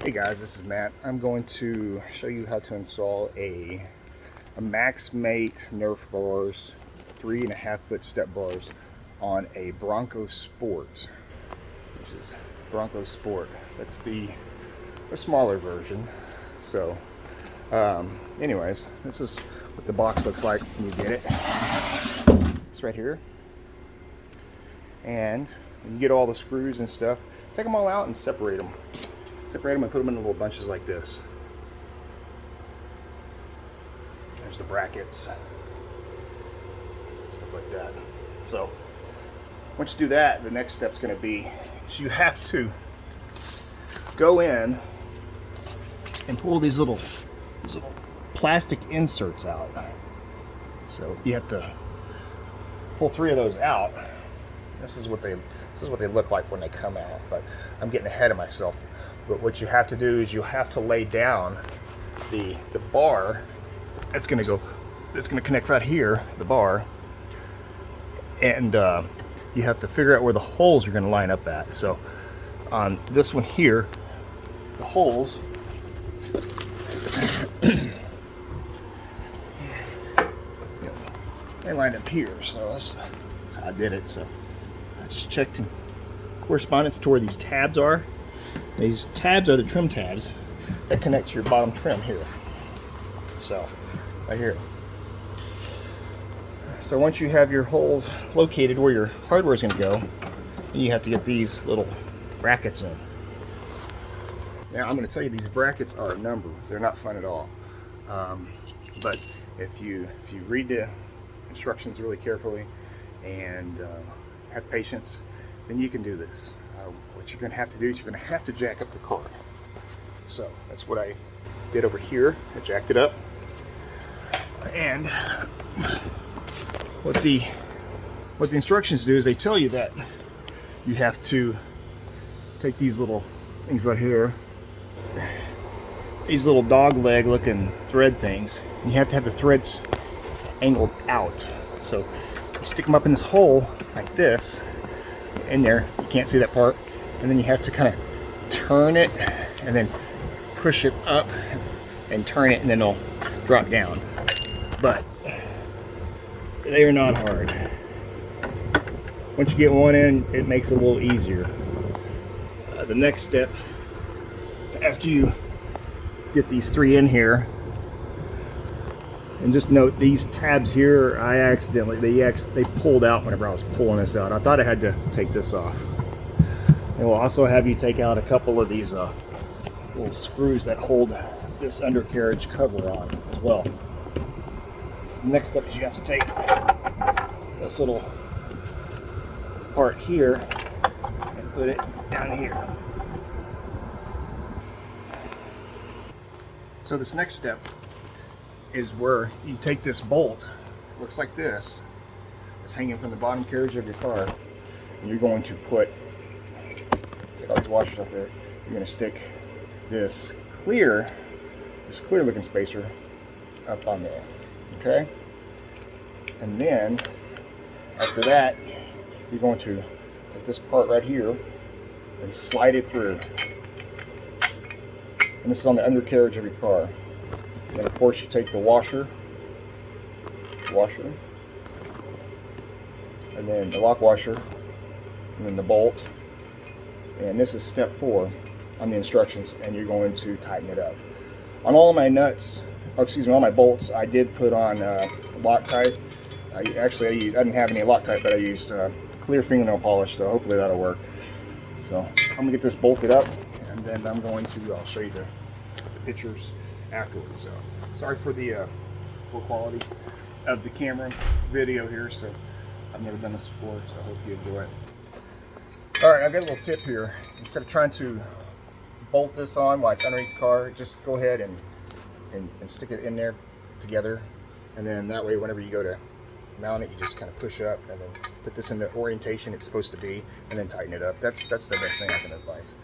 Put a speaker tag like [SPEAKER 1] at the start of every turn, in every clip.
[SPEAKER 1] Hey guys, this is Matt. I'm going to show you how to install a max mate nerf bars, 3.5 foot step bars on a Bronco Sport, which is Bronco Sport. That's the smaller version. So anyways, this is what the box looks like when you get it. It's right here, and you get all the screws and stuff. Take them all out and separate them. Separate them and put them in little bunches like this. There's the brackets, stuff like that. So once you do that, the next step's going to be is you have to go in and pull these little plastic inserts out. So you have to pull 3 of those out. This is what they look like when they come out, but I'm getting ahead of myself. But what you have to do is you have to lay down the bar. It's going to connect right here, the bar, and you have to figure out where the holes are going to line up at. So on this one here, the holes they line up here. So that's how I did it. So I just checked in correspondence to where these tabs are. These tabs are the trim tabs that connect to your bottom trim here. So, right here. So once you have your holes located where your hardware is going to go, you have to get these little brackets in. Now I'm going to tell you these brackets are numbered. They're not fun at all. But if you read the instructions really carefully and have patience, then you can do this. What you're going to have to do is you're going to have to jack up the car. So that's what I did over here. I jacked it up, and what the instructions do is they tell you that you have to take these little things right here, these little dog leg looking thread things, and you have to have the threads angled out. So you stick them up in this hole like this. In there, you can't see that part, and then you have to kind of turn it and then push it up and turn it, and then it'll drop down. But they are not hard. Once you get one in, it makes it a little easier. The next step, after you get these 3 in here, and just note these tabs here, I accidentally, they pulled out whenever I was pulling this out. I thought I had to take this off. And we'll also have you take out a couple of these little screws that hold this undercarriage cover on as well. Next step is you have to take this little part here and put it down here. So this next step is where you take this bolt, looks like this, it's hanging from the bottom carriage of your car, and you're going to take all these washers out there, you're going to stick this clear looking spacer up on there, okay? And then after that, you're going to take this part right here and slide it through, and this is on the undercarriage of your car. And of course you take the washer, and then the lock washer, and then the bolt, and this is step 4 on the instructions, and you're going to tighten it up. On all my nuts, all my bolts, I did put on Loctite. I didn't have any Loctite, but I used clear fingernail polish, so hopefully that'll work. So I'm gonna get this bolted up, and then I'll show you the pictures afterwards. So sorry for the poor quality of the camera video here. So I've never done this before, so I hope you enjoy it. All right, I've got a little tip here. Instead of trying to bolt this on while it's underneath the car, just go ahead and stick it in there together, and then that way whenever you go to mount it, you just kind of push up and then put this in the orientation it's supposed to be, and then tighten it up. That's the best thing I can advise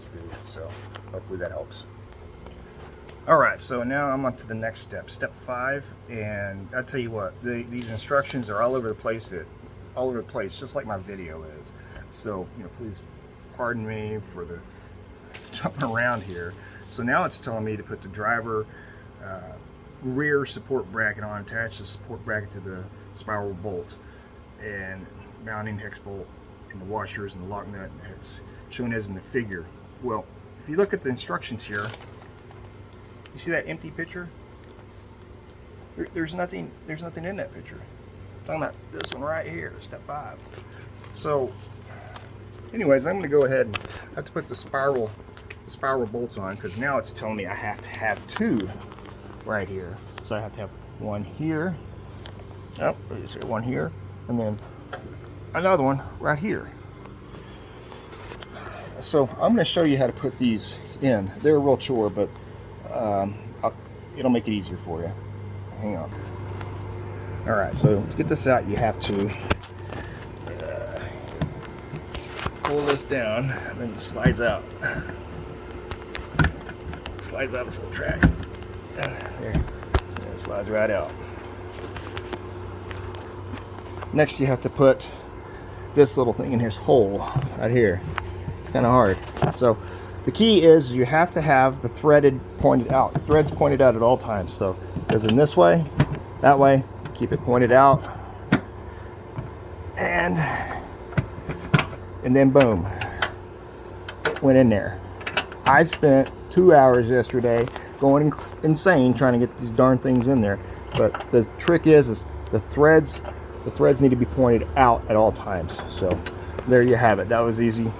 [SPEAKER 1] to do. So hopefully that helps. Alright, so now I'm on to the next step, step 5, and I'll tell you what, these instructions are all over the place, just like my video is. So, please pardon me for the jumping around here. So now it's telling me to put the driver rear support bracket on, attach the support bracket to the spiral bolt, and mounting hex bolt, and the washers and the lock nut, and it's shown as in the figure. Well, if you look at the instructions here, you see that empty picture? There's nothing in that picture. I'm talking about this one right here, step 5. So anyways, I'm going to go ahead and have to put the spiral bolts on, because now it's telling me I have to have 2 right here. So I have to have one here, one here, and then another one right here. So I'm going to show you how to put these in. They're a real chore, but it'll make it easier for you. Hang on. Alright, so to get this out, you have to pull this down, and then it slides out. It slides out this little track. There. And it slides right out. Next, you have to put this little thing in here's hole right here. It's kind of hard. So the key is you have to have the threads pointed out at all times. So it goes in this way, that way, keep it pointed out, and then boom, it went in there. I spent 2 hours yesterday going insane trying to get these darn things in there. But the trick is the threads need to be pointed out at all times. So there you have it. That was easy.